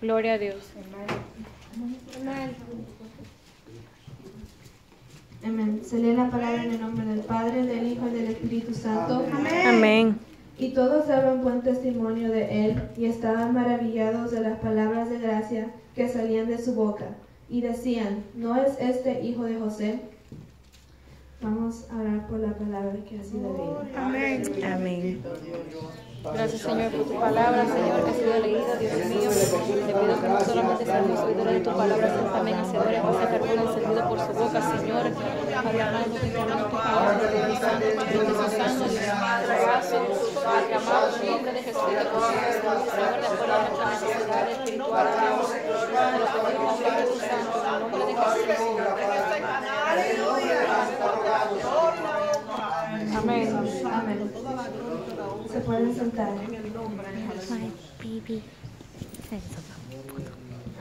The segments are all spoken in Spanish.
Gloria a Dios. Amén. Se lee la palabra en el nombre del Padre, del Hijo y del Espíritu Santo. Amén. Amén. Y todos daban buen testimonio de él y estaban maravillados de las palabras de gracia que salían de su boca. Y decían, ¿no es este hijo de José? Vamos a orar por la palabra que ha sido leída. Amén. Amén. Gracias, Señor, por tu palabra, Señor, que ha sido leída, Dios mío. Te pido que no solamente seamos oidores de tu palabra, sino también hacedores, vas a sacar fuego encendido por su boca, Señor. Padre amado, declaramos tu palabra, Dios Santo, Espíritu Santo, Dios mío, Padre amado, en el nombre de Jesús, que tú seas, Señor, de acuerdo a nuestra necesidad espiritual, Dios. Te lo pedimos, Espíritu Santo, en el nombre de Jesús. Amén. Amén. Se pueden sentar.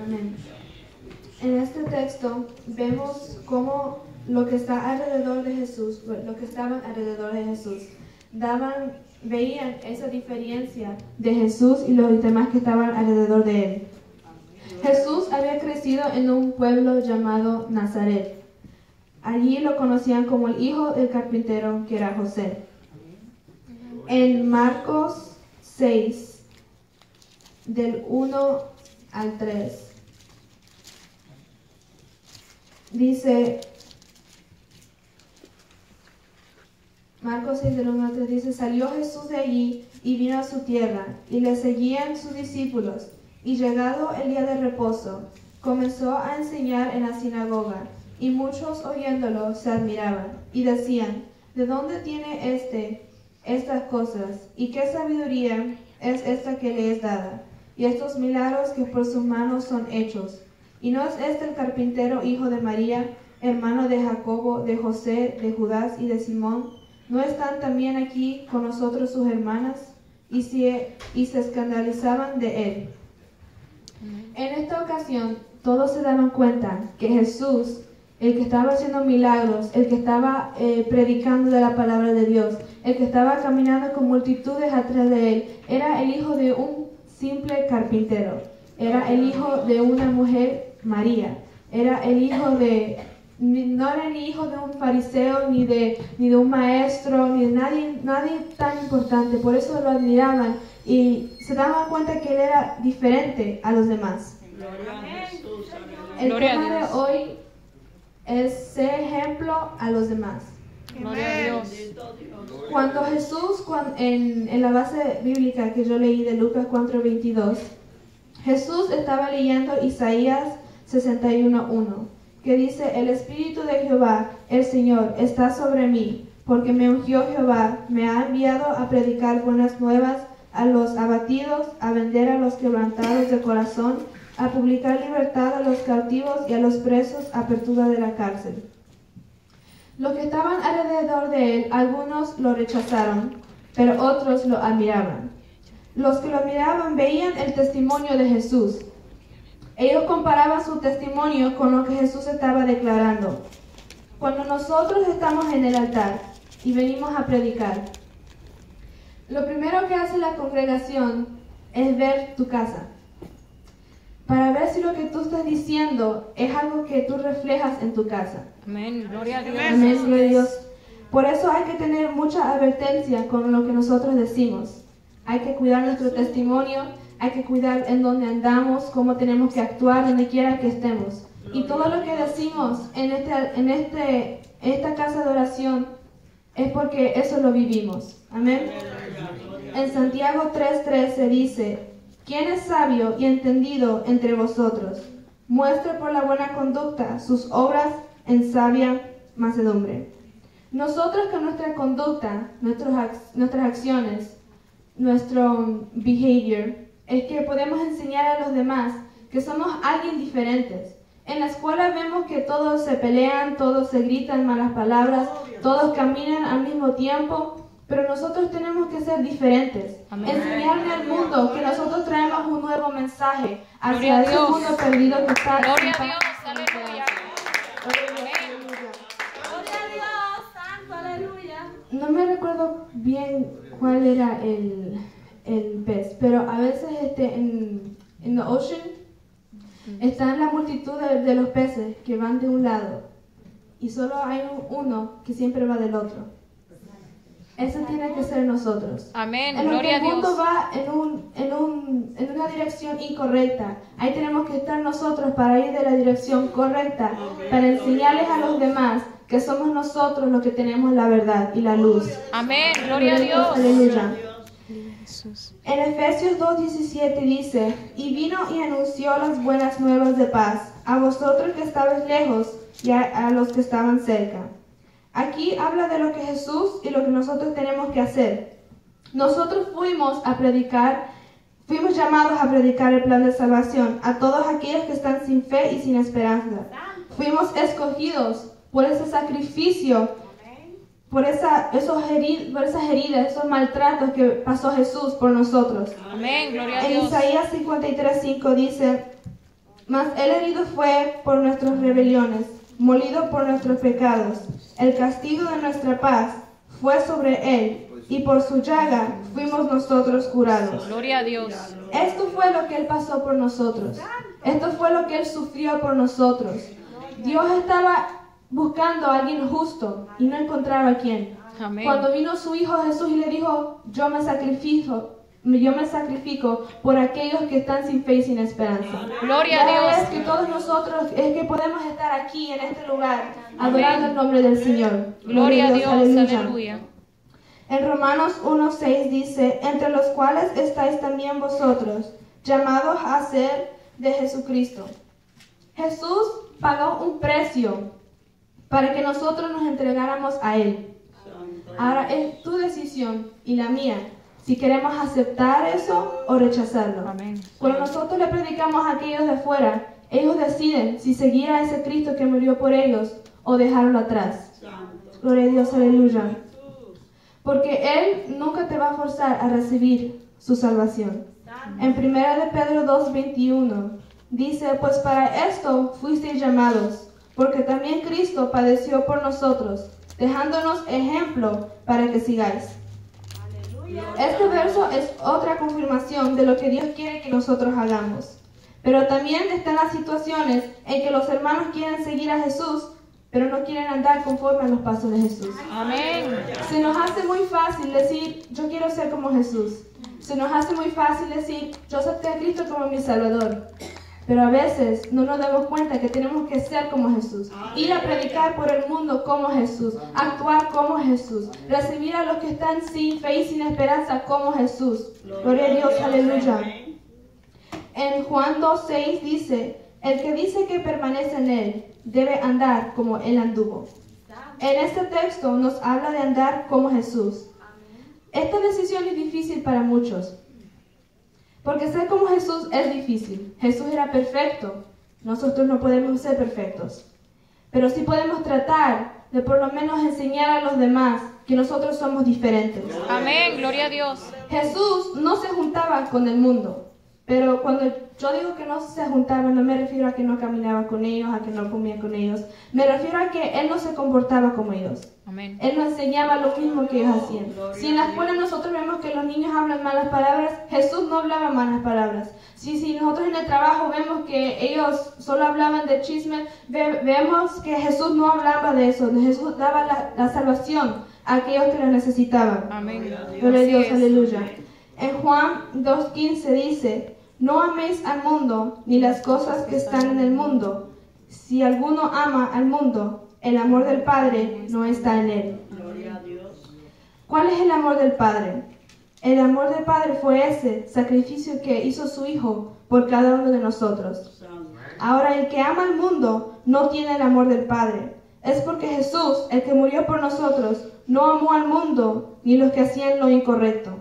Amén. En este texto vemos cómo lo que está alrededor de Jesús, lo que estaban alrededor de Jesús, veían esa diferencia de Jesús y los demás que estaban alrededor de él. Jesús había crecido en un pueblo llamado Nazaret. Allí lo conocían como el hijo del carpintero, que era José. En Marcos 6, del 1 al 3, dice, Marcos 6, del 1 al 3, dice, salió Jesús de allí y vino a su tierra, y le seguían sus discípulos, y llegado el día de reposo, comenzó a enseñar en la sinagoga, y muchos oyéndolo se admiraban, y decían, ¿de dónde tiene estas cosas? ¿Y qué sabiduría es esta que le es dada? Y estos milagros que por sus manos son hechos. ¿Y no es este el carpintero, hijo de María, hermano de Jacobo, de José, de Judas y de Simón? ¿No están también aquí con nosotros sus hermanas? Y se escandalizaban de él. En esta ocasión, todos se daban cuenta que Jesús, el que estaba haciendo milagros, el que estaba predicando de la palabra de Dios, el que estaba caminando con multitudes atrás de él, era el hijo de un simple carpintero, era el hijo de una mujer, María, era el hijo no era ni hijo de un fariseo, ni de un maestro, ni de nadie tan importante. Por eso lo admiraban y se daban cuenta que él era diferente a los demás. El tema de hoy es ser ejemplo a los demás. Gloria a Dios. Cuando Jesús, en la base bíblica que yo leí de Lucas 4:22, Jesús estaba leyendo Isaías 61:1, que dice, el Espíritu de Jehová, el Señor, está sobre mí, porque me ungió Jehová, me ha enviado a predicar buenas nuevas a los abatidos, a vender a los quebrantados de corazón, a publicar libertad a los cautivos y a los presos, apertura de la cárcel. Los que estaban alrededor de él, algunos lo rechazaron, pero otros lo admiraban. Los que lo admiraban veían el testimonio de Jesús. Ellos comparaban su testimonio con lo que Jesús estaba declarando. Cuando nosotros estamos en el altar y venimos a predicar, lo primero que hace la congregación es ver tu casa, para ver si lo que tú estás diciendo es algo que tú reflejas en tu casa. Amén. Gloria a Dios. Amén, gloria a Dios. Por eso hay que tener mucha advertencia con lo que nosotros decimos. Hay que cuidar nuestro testimonio, hay que cuidar en dónde andamos, cómo tenemos que actuar, donde quiera que estemos. Y todo lo que decimos en esta casa de oración es porque eso lo vivimos. Amén. En Santiago 3:13 dice, ¿quién es sabio y entendido entre vosotros? Muestre por la buena conducta sus obras en sabia mansedumbre. Nosotros con nuestra conducta, nuestras acciones, nuestro behavior, es que podemos enseñar a los demás que somos alguien diferentes. En la escuela vemos que todos se pelean, todos se gritan malas palabras, todos caminan al mismo tiempo, pero nosotros tenemos que ser diferentes. Amén. Enseñarle al mundo que nosotros traemos un nuevo mensaje hacia ese mundo perdido que está. Gloria a Dios, aleluya. Gloria a Dios, santo, aleluya. No me recuerdo bien cuál era el pez, pero a veces en the ocean, Está en la multitud de los peces que van de un lado y solo hay uno que siempre va del otro. Eso tiene que ser nosotros. Amén. En lo que Gloria a el mundo Dios. va en una dirección incorrecta, ahí tenemos que estar nosotros para ir de la dirección correcta, para enseñarles a los demás que somos nosotros los que tenemos la verdad y la luz. Amén. Gloria a Dios. Aleluya. En Efesios 2:17 dice, y vino y anunció las buenas nuevas de paz a vosotros que estabais lejos y a los que estaban cerca. Aquí habla de lo que Jesús y lo que nosotros tenemos que hacer. Nosotros fuimos llamados a predicar el plan de salvación a todos aquellos que están sin fe y sin esperanza. Fuimos escogidos por ese sacrificio, por esas heridas, esos maltratos que pasó Jesús por nosotros. Amén. Gloria a En Dios. Isaías 53:5 dice, mas él herido fue por nuestras rebeliones, molido por nuestros pecados. El castigo de nuestra paz fue sobre él, y por su llaga fuimos nosotros curados. Gloria a Dios. Esto fue lo que él pasó por nosotros. Esto fue lo que él sufrió por nosotros. Dios estaba buscando a alguien justo y no encontraba a quién. Amén. Cuando vino su hijo Jesús y le dijo, yo me sacrifico por aquellos que están sin fe y sin esperanza. Gloria a Ya Dios. es que todos nosotros es que podemos estar aquí en este lugar adorando el nombre del Señor. Gloria a Dios. Aleluya. En Romanos 1:6 dice, entre los cuales estáis también vosotros, llamados a ser de Jesucristo. Jesús pagó un precio para que nosotros nos entregáramos a Él. Ahora es tu decisión y la mía si queremos aceptar eso o rechazarlo. Amén. Cuando nosotros le predicamos a aquellos de afuera, ellos deciden si seguir a ese Cristo que murió por ellos o dejarlo atrás. Gloria a Dios, aleluya. Porque Él nunca te va a forzar a recibir su salvación. En 1 de Pedro 2:21 dice, pues para esto fuisteis llamados, porque también Cristo padeció por nosotros, dejándonos ejemplo para que sigáis. Este verso es otra confirmación de lo que Dios quiere que nosotros hagamos. Pero también están las situaciones en que los hermanos quieren seguir a Jesús, pero no quieren andar conforme a los pasos de Jesús. Amén. Se nos hace muy fácil decir, yo quiero ser como Jesús. Se nos hace muy fácil decir, yo acepté a Cristo como mi Salvador. Pero a veces no nos damos cuenta que tenemos que ser como Jesús. Ir a predicar por el mundo como Jesús. Actuar como Jesús. Recibir a los que están sin fe y sin esperanza como Jesús. Gloria a Dios, aleluya. En Juan 2:6 dice, el que dice que permanece en Él debe andar como Él anduvo. En este texto nos habla de andar como Jesús. Esta decisión es difícil para muchos. Porque ser como Jesús es difícil. Jesús era perfecto. Nosotros no podemos ser perfectos. Pero sí podemos tratar de por lo menos enseñar a los demás que nosotros somos diferentes. Amén. Gloria a Dios. Jesús no se juntaba con el mundo. Pero cuando yo digo que no se juntaba, no me refiero a que no caminaba con ellos, a que no comía con ellos. Me refiero a que Él no se comportaba como ellos. Amén. Él no enseñaba lo mismo que ellos hacían. Si en la escuela nosotros vemos que los niños hablan malas palabras, Jesús no hablaba malas palabras. Si nosotros en el trabajo vemos que ellos solo hablaban de chisme, vemos que Jesús no hablaba de eso. Jesús daba la salvación a aquellos que la necesitaban. Amén. Gloria a Dios, Así es. aleluya. En Juan 2:15 dice, no améis al mundo ni las cosas que están en el mundo. Si alguno ama al mundo, el amor del Padre no está en él. ¿Cuál es el amor del Padre? El amor del Padre fue ese sacrificio que hizo su Hijo por cada uno de nosotros. Ahora, el que ama al mundo no tiene el amor del Padre. Es porque Jesús, el que murió por nosotros, no amó al mundo ni los que hacían lo incorrecto.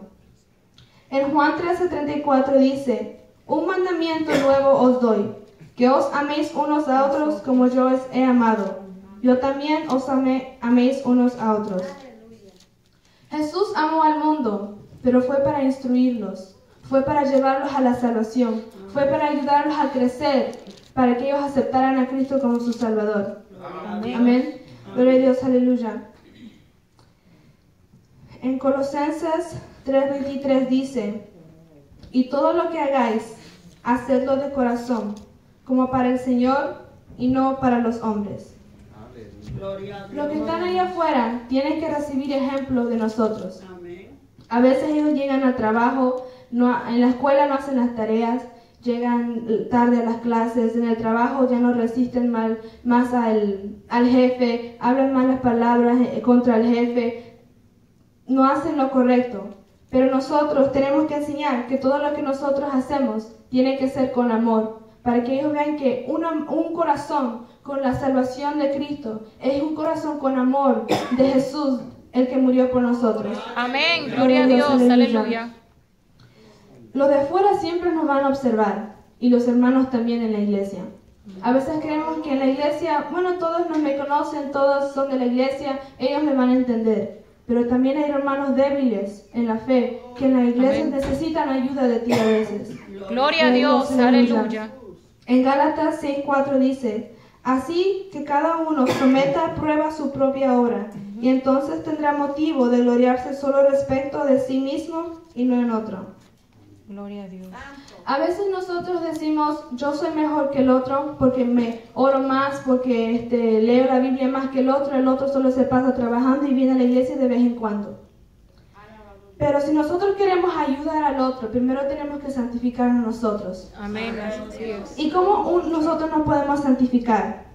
En Juan 13:34 dice, un mandamiento nuevo os doy, que os améis unos a otros como yo os he amado. Yo también os améis unos a otros. Jesús amó al mundo, pero fue para instruirlos, fue para llevarlos a la salvación, fue para ayudarlos a crecer, para que ellos aceptaran a Cristo como su Salvador. Amén. Gloria a Dios, aleluya. En Colosenses 3:23 dice, y todo lo que hagáis, hacedlo de corazón, como para el Señor y no para los hombres. Los que están allá afuera tienen que recibir ejemplo de nosotros. A veces ellos llegan al trabajo, en la escuela no hacen las tareas, llegan tarde a las clases, en el trabajo ya no resisten más al jefe, hablan malas palabras contra el jefe, no hacen lo correcto. Pero nosotros tenemos que enseñar que todo lo que nosotros hacemos tiene que ser con amor, para que ellos vean que un corazón con la salvación de Cristo es un corazón con amor de Jesús, el que murió por nosotros. Amén, gloria a Dios, aleluya. Los de afuera siempre nos van a observar, y los hermanos también en la iglesia. A veces creemos que en la iglesia, bueno, todos me conocen, todos son de la iglesia, ellos me van a entender. Pero también hay hermanos débiles en la fe, que en la iglesia necesitan ayuda de ti a veces. Gloria a Dios, aleluya. En Gálatas 6:4 dice, así que cada uno someta a prueba su propia obra, y entonces tendrá motivo de gloriarse solo respecto de sí mismo y no en otro. Gloria a Dios. A veces nosotros decimos, yo soy mejor que el otro porque me oro más, porque leo la Biblia más que el otro solo se pasa trabajando y viene a la iglesia de vez en cuando. Pero si nosotros queremos ayudar al otro, primero tenemos que santificarnos nosotros. Amén, así es. ¿Y cómo nosotros nos podemos santificar?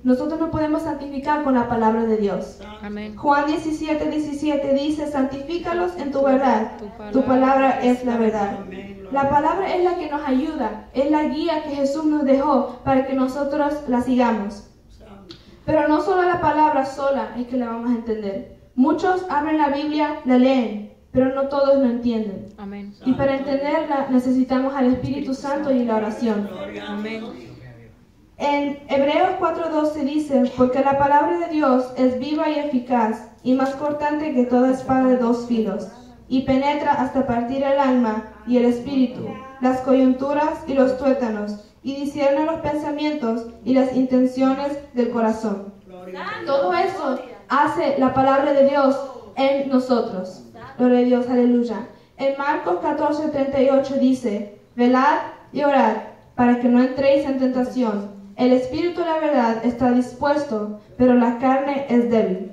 Nosotros nos podemos santificar con la palabra de Dios. Amén. Juan 17:17 dice, santifícalos en tu verdad. Tu palabra es la verdad. La palabra es la que nos ayuda, es la guía que Jesús nos dejó para que nosotros la sigamos. Pero no solo la palabra sola es que la vamos a entender. Muchos abren la Biblia, la leen, pero no todos lo entienden. Amén. Y para entenderla necesitamos al Espíritu Santo y la oración. Amén. En Hebreos 4:12 dice, porque la palabra de Dios es viva y eficaz, y más cortante que toda espada de dos filos, y penetra hasta partir el alma y el espíritu, las coyunturas y los tuétanos, y discierne los pensamientos y las intenciones del corazón. Todo eso hace la palabra de Dios en nosotros. Gloria a Dios, aleluya. En Marcos 14:38 dice, velad y orad para que no entréis en tentación. El espíritu de la verdad está dispuesto, pero la carne es débil.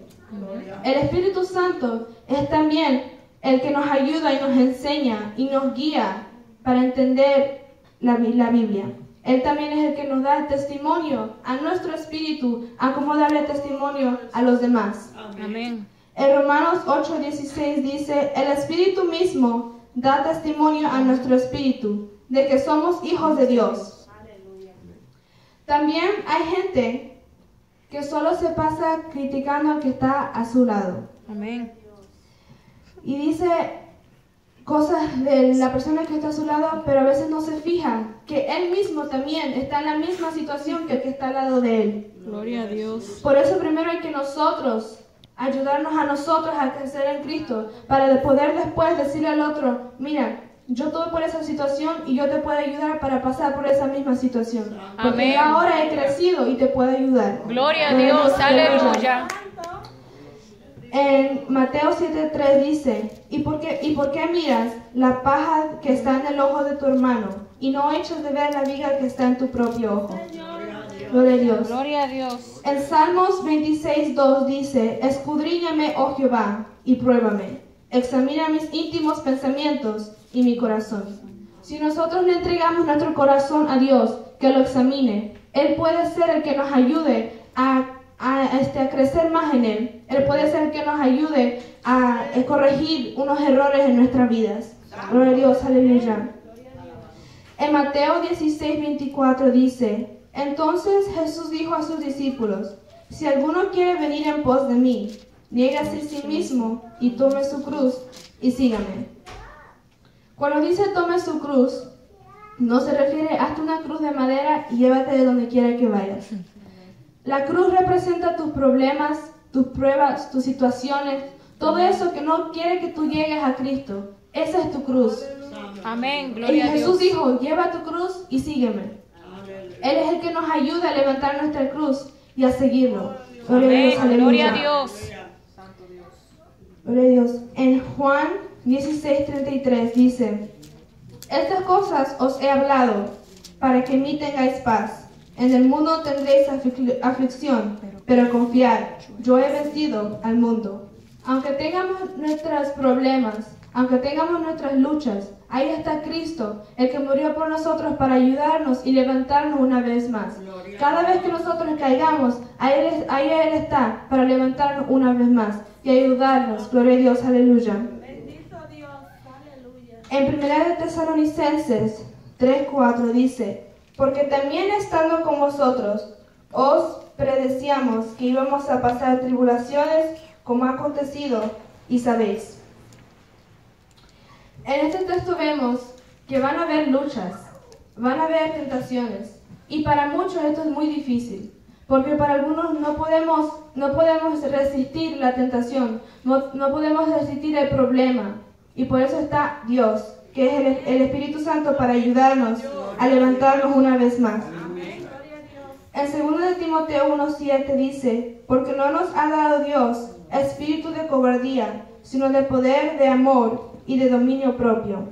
El Espíritu Santo es también el que nos ayuda y nos enseña y nos guía para entender la Biblia. Él también es el que nos da el testimonio a nuestro espíritu, a cómo darle testimonio a los demás. Amén. En Romanos 8:16 dice, el Espíritu mismo da testimonio a nuestro espíritu de que somos hijos de Dios. También hay gente que solo se pasa criticando al que está a su lado. Amén. Y dice cosas de la persona que está a su lado, pero a veces no se fija que él mismo también está en la misma situación que el que está al lado de él. Gloria a Dios. Por eso primero hay que nosotros ayudarnos a nosotros a crecer en Cristo, para poder después decirle al otro, mira, yo estoy por esa situación y yo te puedo ayudar para pasar por esa misma situación. Porque Amén. yo ahora he crecido y te puedo ayudar. Gloria a Dios, aleluya. En Mateo 7:3 dice, ¿Y por qué miras la paja que está en el ojo de tu hermano y no echas de ver la viga que está en tu propio ojo? Gloria a Dios. Gloria a Dios. En Salmos 26:2 dice, escudriñame, oh Jehová, y pruébame. Examina mis íntimos pensamientos y mi corazón. Si nosotros le entregamos nuestro corazón a Dios, que lo examine, Él puede ser el que nos ayude a crecer más en Él. Él puede ser el que nos ayude a corregir unos errores en nuestras vidas. Gloria a Dios, aleluya. En Mateo 16:24 dice, entonces Jesús dijo a sus discípulos, si alguno quiere venir en pos de mí, niégase a sí mismo y tome su cruz y sígame. Cuando dice tome su cruz, no se refiere hazte una cruz de madera y llévate de donde quiera que vayas. La cruz representa tus problemas, tus pruebas, tus situaciones, todo eso que no quiere que tú llegues a Cristo. Esa es tu cruz. Amén, Y gloria a Jesús Dios. dijo, lleva tu cruz y sígueme. Él es el que nos ayuda a levantar nuestra cruz y a seguirlo. Gloria a Dios, Amén, gloria a aleluya. Dios. Gloria a Dios. En Juan 16:33 dice, estas cosas os he hablado para que en mí tengáis paz. En el mundo tendréis aflicción, pero confiad, yo he vencido al mundo. Aunque tengamos nuestros problemas, aunque tengamos nuestras luchas, ahí está Cristo, el que murió por nosotros para ayudarnos y levantarnos una vez más. Cada vez que nosotros caigamos, ahí Él está para levantarnos una vez más y ayudarnos. Gloria a Dios, aleluya. Bendito Dios, aleluya. En 1 de Tesalonicenses 3:4 dice: porque también estando con vosotros, os predecíamos que íbamos a pasar tribulaciones como ha acontecido y sabéis. En este texto vemos que van a haber luchas, van a haber tentaciones, y para muchos esto es muy difícil, porque para algunos no podemos resistir la tentación, no podemos resistir el problema, y por eso está Dios, que es el Espíritu Santo, para ayudarnos a levantarnos una vez más. En 2 de Timoteo 1:7 dice: porque no nos ha dado Dios espíritu de cobardía, sino de poder, de amor y de dominio propio.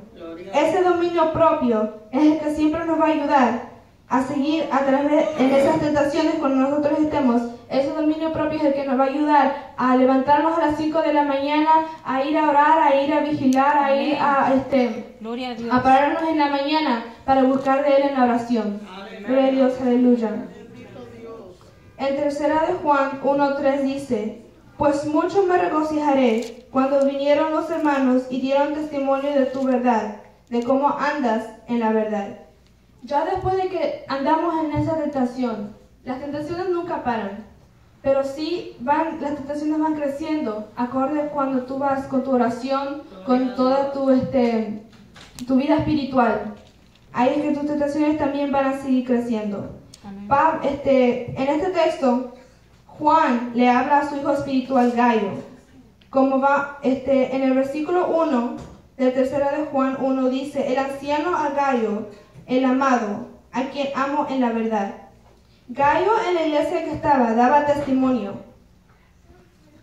Ese dominio propio es el que siempre nos va a ayudar a seguir a través en esas tentaciones cuando nosotros estemos. Ese dominio propio es el que nos va a ayudar a levantarnos a las 5 de la mañana, a ir a orar, a ir a vigilar, a ir a pararnos en la mañana para buscar de Él en la oración. Gloria a Dios, aleluya. En 3 de Juan 1:3 dice: pues mucho me regocijaré cuando vinieron los hermanos y dieron testimonio de tu verdad, de cómo andas en la verdad. Ya después de que andamos en esa tentación, las tentaciones nunca paran, pero sí las tentaciones van creciendo, acorde cuando tú vas con tu oración, con toda tu vida espiritual. Ahí es que tus tentaciones también van a seguir creciendo. En este texto, Juan le habla a su hijo espiritual Gayo. Como va en el versículo 1 de 3 de Juan 1 dice: el anciano a Gayo, el amado, a quien amo en la verdad. Gayo en la iglesia que estaba daba testimonio,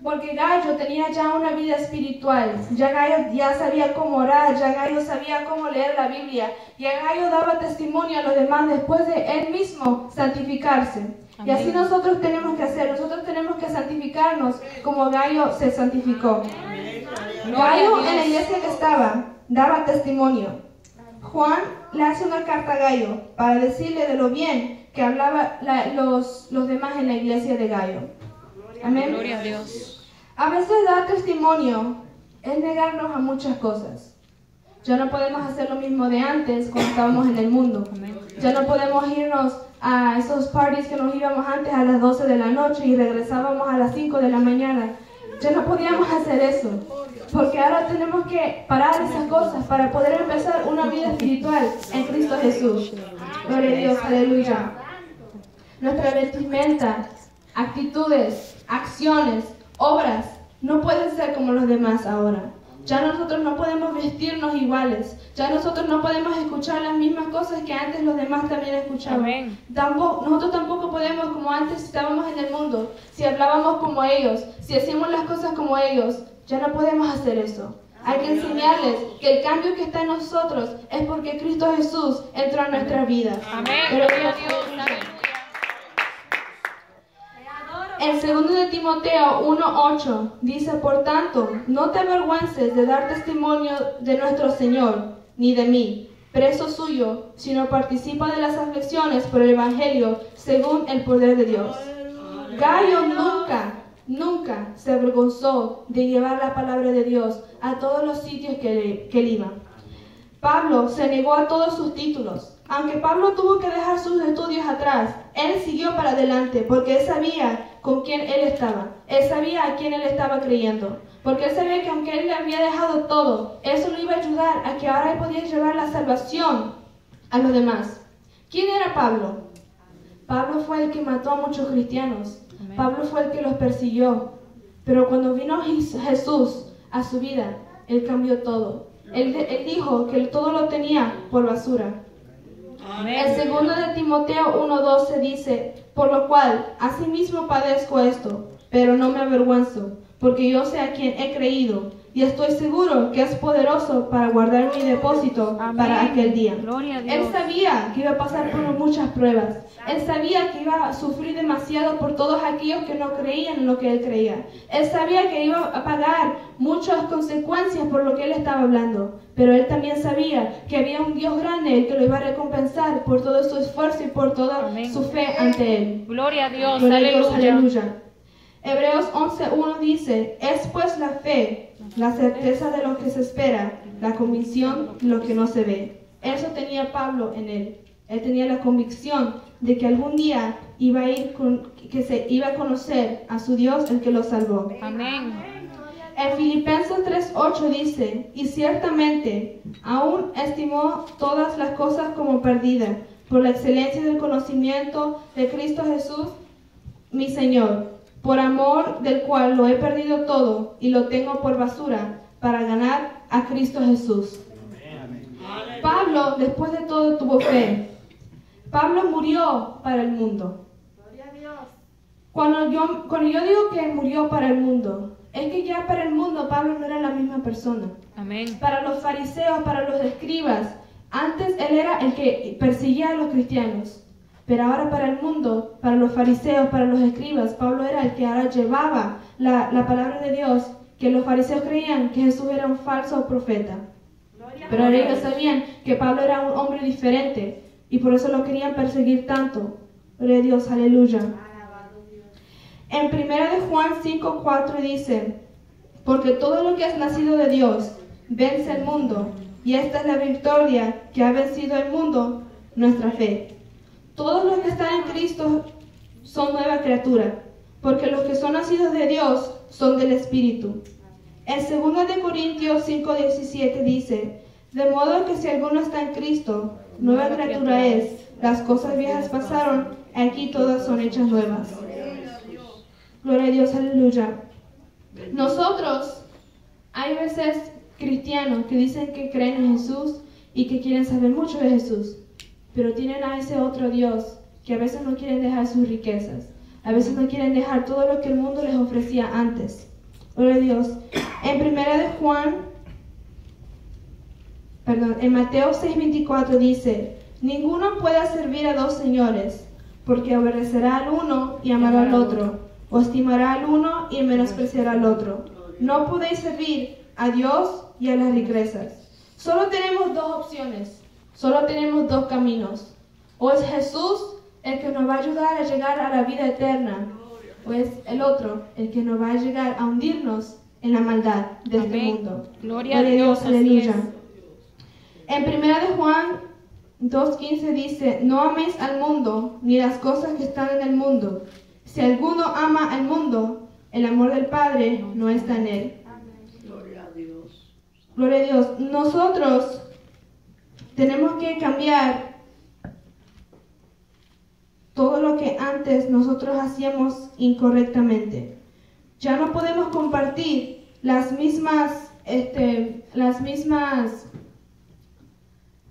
porque Gayo tenía ya una vida espiritual. Ya Gayo ya sabía cómo orar, ya Gayo sabía cómo leer la Biblia, y Gayo daba testimonio a los demás después de él mismo santificarse. Amén. Y así nosotros tenemos que hacer, nosotros tenemos que santificarnos como Gayo se santificó. Gayo en la iglesia que estaba daba testimonio. Juan le hace una carta a Gayo para decirle de lo bien que hablaba los demás en la iglesia de Gayo. Amén. Gloria a Dios. A veces dar testimonio es negarnos a muchas cosas. Ya no podemos hacer lo mismo de antes cuando estábamos en el mundo. Ya no podemos irnos a esos parties que nos íbamos antes a las 12 de la noche y regresábamos a las 5 de la mañana. Ya no podíamos hacer eso, porque ahora tenemos que parar esas cosas para poder empezar una vida espiritual en Cristo Jesús. Gloria a Dios, aleluya. Nuestra vestimenta, actitudes, acciones, obras, no pueden ser como los demás ahora. Ya nosotros no podemos vestirnos iguales. Ya nosotros no podemos escuchar las mismas cosas que antes los demás también escuchaban. Amén. Nosotros tampoco podemos, como antes estábamos en el mundo, si hablábamos como ellos, si hacíamos las cosas como ellos, ya no podemos hacer eso. Hay que enseñarles que el cambio que está en nosotros es porque Cristo Jesús entró en nuestras vidas. Amén. Gloria a Dios. En 2 de Timoteo 1:8 dice: por tanto, no te avergüences de dar testimonio de nuestro Señor, ni de mí, preso suyo, sino participa de las aflicciones por el Evangelio según el poder de Dios. Gayo nunca se avergonzó de llevar la palabra de Dios a todos los sitios que él iba. Pablo se negó a todos sus títulos. Aunque Pablo tuvo que dejar sus estudios atrás, él siguió para adelante porque él sabía con quién él estaba. Él sabía a quién él estaba creyendo. Porque él sabía que aunque él le había dejado todo, eso lo iba a ayudar a que ahora él podía llevar la salvación a los demás. ¿Quién era Pablo? Pablo fue el que mató a muchos cristianos. Amén. Pablo fue el que los persiguió. Pero cuando vino Jesús a su vida, él cambió todo. Él dijo que todo lo tenía por basura. En 2 de Timoteo 1:12 dice: por lo cual, asimismo padezco esto, pero no me avergüenzo, porque yo sé a quién he creído, y estoy seguro que es poderoso para guardar mi depósito para aquel día. Gloria a Dios. Él sabía que iba a pasar por muchas pruebas. Él sabía que iba a sufrir demasiado por todos aquellos que no creían en lo que él creía. Él sabía que iba a pagar muchas consecuencias por lo que él estaba hablando. Pero él también sabía que había un Dios grande que lo iba a recompensar por todo su esfuerzo y por toda su fe ante él. Gloria a Dios. Gloria a Dios, Aleluya. aleluya. Hebreos 11:1 dice, es pues la fe, la certeza de lo que se espera, la convicción de lo que no se ve. Eso tenía Pablo en él. Él tenía la convicción de que algún día iba a que se iba a conocer a su Dios, el que lo salvó. Amén. En Filipenses 3:8 dice, y ciertamente aún estimó todas las cosas como perdidas por la excelencia del conocimiento de Cristo Jesús, mi Señor, por amor del cual lo he perdido todo y lo tengo por basura para ganar a Cristo Jesús. Pablo, después de todo, tuvo fe. Pablo murió para el mundo. Cuando yo digo que murió para el mundo, es que ya para el mundo Pablo no era la misma persona. Amén. Para los fariseos, para los escribas, antes él era el que perseguía a los cristianos. Pero ahora para el mundo, para los fariseos, para los escribas, Pablo era el que ahora llevaba la palabra de Dios, que los fariseos creían que Jesús era un falso profeta. Pero ahora ellos sabían que Pablo era un hombre diferente y por eso lo querían perseguir tanto. Gloria a Dios, aleluya. En 1 de Juan 5:4 dice, porque todo lo que es nacido de Dios vence el mundo, y esta es la victoria que ha vencido el mundo, nuestra fe. Todos los que están en Cristo son nueva criatura, porque los que son nacidos de Dios son del Espíritu. En 2 de Corintios 5:17 dice, de modo que si alguno está en Cristo, nueva criatura es, las cosas viejas pasaron, aquí todas son hechas nuevas. Gloria a Dios, aleluya. Nosotros, hay veces cristianos que dicen que creen en Jesús y que quieren saber mucho de Jesús, pero tienen a ese otro Dios que a veces no quieren dejar sus riquezas, a veces no quieren dejar todo lo que el mundo les ofrecía antes. Gloria a Dios. En Mateo 6:24 dice, ninguno puede servir a dos señores, porque obedecerá al uno y amará al otro, o estimará al uno y menospreciará al otro. No podéis servir a Dios y a las riquezas. Solo tenemos dos opciones, solo tenemos dos caminos. O es Jesús el que nos va a ayudar a llegar a la vida eterna, o es el otro el que nos va a llegar a hundirnos en la maldad de este mundo. Gloria a Dios, aleluya. así En 1 de Juan 2:15 dice, no améis al mundo ni las cosas que están en el mundo. Si alguno ama al mundo, el amor del Padre no está en él. Gloria a Dios. Gloria a Dios. Nosotros tenemos que cambiar todo lo que antes nosotros hacíamos incorrectamente. Ya no podemos compartir las mismas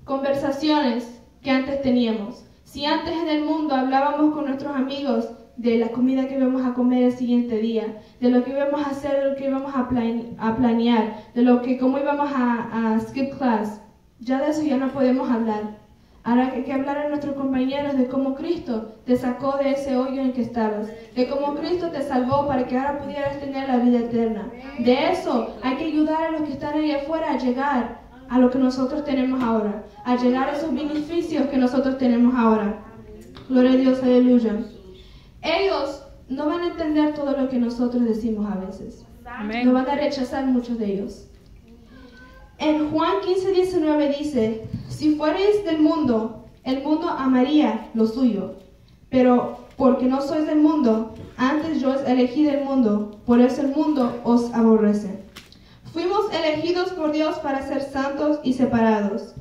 conversaciones que antes teníamos. Si antes en el mundo hablábamos con nuestros amigos de la comida que íbamos a comer el siguiente día, de lo que íbamos a hacer, de lo que íbamos a planear, de cómo íbamos a skip class, ya de eso ya no podemos hablar. Ahora hay que hablar a nuestros compañeros de cómo Cristo te sacó de ese hoyo en que estabas, de cómo Cristo te salvó para que ahora pudieras tener la vida eterna. De eso hay que ayudar a los que están ahí afuera a llegar a lo que nosotros tenemos ahora, a llegar a esos beneficios que nosotros tenemos ahora. Gloria a Dios, aleluya. Ellos no van a entender todo lo que nosotros decimos a veces. Amén. No van a rechazar muchos de ellos. En Juan 15:19 dice, si fuerais del mundo, el mundo amaría lo suyo. Pero porque no sois del mundo, antes yo os elegí del mundo, por eso el mundo os aborrece. Fuimos elegidos por Dios para ser santos y separados.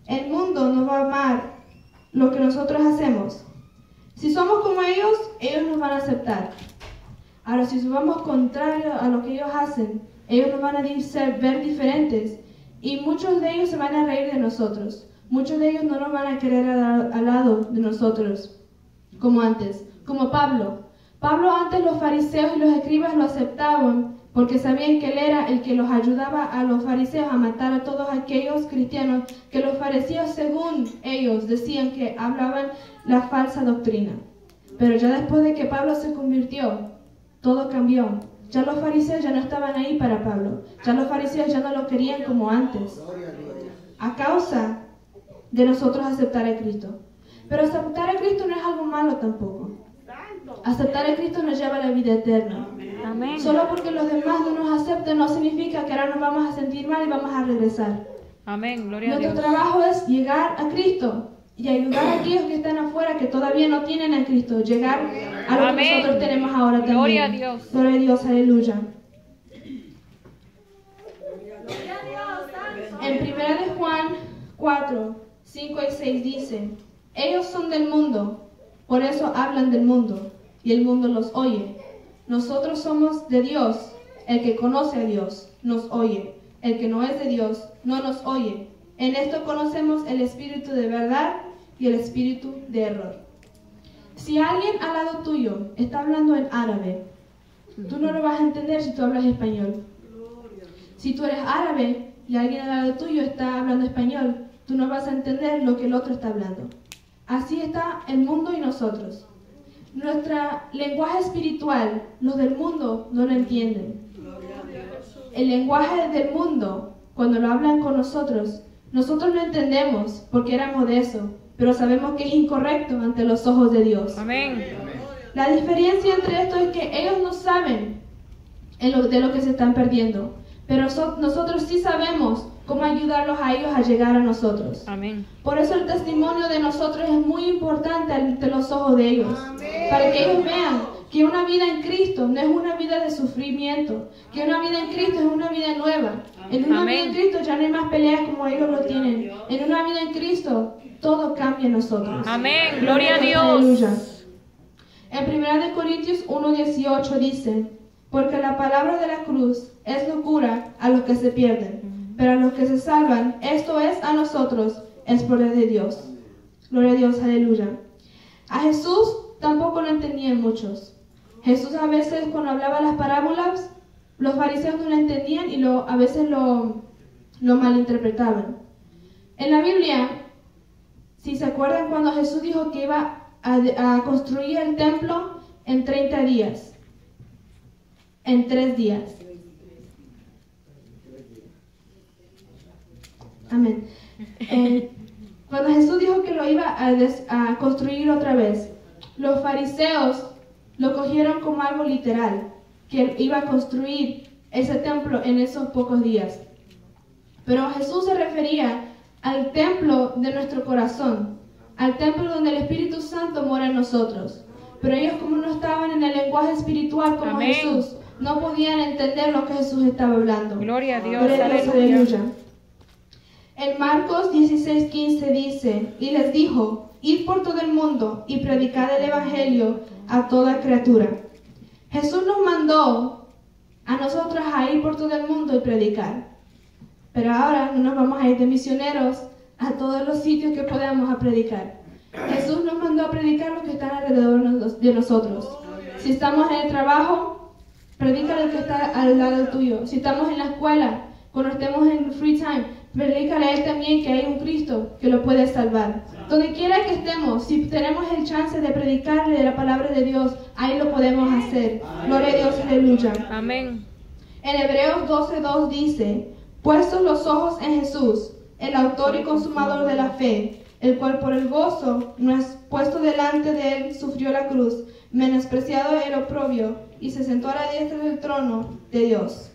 El mundo no va a amar lo que nosotros hacemos. Si somos como ellos nos van a aceptar. Ahora, si somos contrario a lo que ellos hacen, ellos nos van a ver diferentes. Y muchos de ellos se van a reír de nosotros. Muchos de ellos no nos van a querer al lado de nosotros, como antes. Como Pablo. Pablo antes los fariseos y los escribas lo aceptaban porque sabían que él era el que los ayudaba a los fariseos a matar a todos aquellos cristianos que los fariseos, según ellos, decían que hablaban la falsa doctrina. Pero ya después de que Pablo se convirtió, todo cambió. Ya los fariseos ya no estaban ahí para Pablo. Ya los fariseos ya no lo querían como antes, a causa de nosotros aceptar a Cristo. Pero aceptar a Cristo no es algo malo tampoco. Aceptar a Cristo nos lleva a la vida eterna. Amén. Solo porque los demás no nos acepten no significa que ahora nos vamos a sentir mal y vamos a regresar. Amén. Gloria a Dios. Nuestro trabajo es llegar a Cristo y ayudar a aquellos que están afuera que todavía no tienen a Cristo, llegar a lo que nosotros tenemos ahora también. Gloria a Dios. Gloria a Dios, aleluya. En 1 de Juan 4, 5 y 6 dice: ellos son del mundo, por eso hablan del mundo, y el mundo los oye. Nosotros somos de Dios. El que conoce a Dios nos oye. El que no es de Dios no nos oye. En esto conocemos el espíritu de verdad y el espíritu de error. Si alguien al lado tuyo está hablando en árabe, tú no lo vas a entender si tú hablas español. Si tú eres árabe y alguien al lado tuyo está hablando español, tú no vas a entender lo que el otro está hablando. Así está el mundo y nosotros. Nuestro lenguaje espiritual, los del mundo no lo entienden. El lenguaje del mundo, cuando lo hablan con nosotros lo entendemos porque éramos de eso, pero sabemos que es incorrecto ante los ojos de Dios. Amén. La diferencia entre esto es que ellos no saben de lo que se están perdiendo, pero nosotros sí sabemos cómo ayudarlos a ellos a llegar a nosotros. Amén. Por eso el testimonio de nosotros es muy importante ante los ojos de ellos, para que ellos vean que una vida en Cristo no es una vida de sufrimiento, que una vida en Cristo es una vida nueva. En una vida en Cristo ya no hay más peleas como ellos lo tienen. En una vida en Cristo todo cambia en nosotros. Amén. Gloria a Dios. Aleluya. En 1 Corintios 1:18 dice: porque la palabra de la cruz es locura a los que se pierden, pero a los que se salvan, esto es a nosotros, es poder de Dios. Gloria a Dios, aleluya. A Jesús tampoco lo entendían muchos. Jesús a veces cuando hablaba las parábolas, los fariseos no lo entendían y a veces lo malinterpretaban. En la Biblia, si se acuerdan cuando Jesús dijo que iba a construir el templo en 30 días, en 3 días. Amén. Cuando Jesús dijo que lo iba a construir otra vez, los fariseos lo cogieron como algo literal, que él iba a construir ese templo en esos pocos días. Pero Jesús se refería al templo de nuestro corazón, al templo donde el Espíritu Santo mora en nosotros. Pero ellos, como no estaban en el lenguaje espiritual como Amén. Jesús, no podían entender lo que Jesús estaba hablando. Gloria a Dios. Gloria a Dios, Aleluya. aleluya. En Marcos 16:15 dice: y les dijo: id por todo el mundo y predicad el evangelio a toda criatura. Jesús nos mandó a nosotros a ir por todo el mundo y predicar. Pero ahora no nos vamos a ir de misioneros a todos los sitios que podamos a predicar. Jesús nos mandó a predicar los que están alrededor de nosotros. Si estamos en el trabajo, predica al que está al lado tuyo. Si estamos en la escuela, cuando estemos en free time, predícale a él también que hay un Cristo que lo puede salvar. Donde quiera que estemos, si tenemos el chance de predicarle la palabra de Dios, ahí lo podemos hacer. Gloria a Dios, aleluya. Amén. En Hebreos 12:2 dice: puestos los ojos en Jesús, el autor y consumador de la fe, el cual por el gozo no es puesto delante de él sufrió la cruz, menospreciado el oprobio, y se sentó a la diestra del trono de Dios.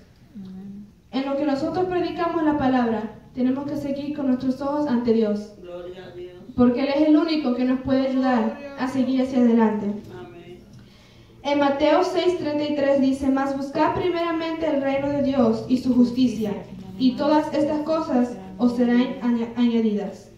En lo que nosotros predicamos la palabra, tenemos que seguir con nuestros ojos ante Dios, porque Él es el único que nos puede ayudar a seguir hacia adelante. En Mateo 6:33 dice: mas buscad primeramente el reino de Dios y su justicia, y todas estas cosas os serán añadidas.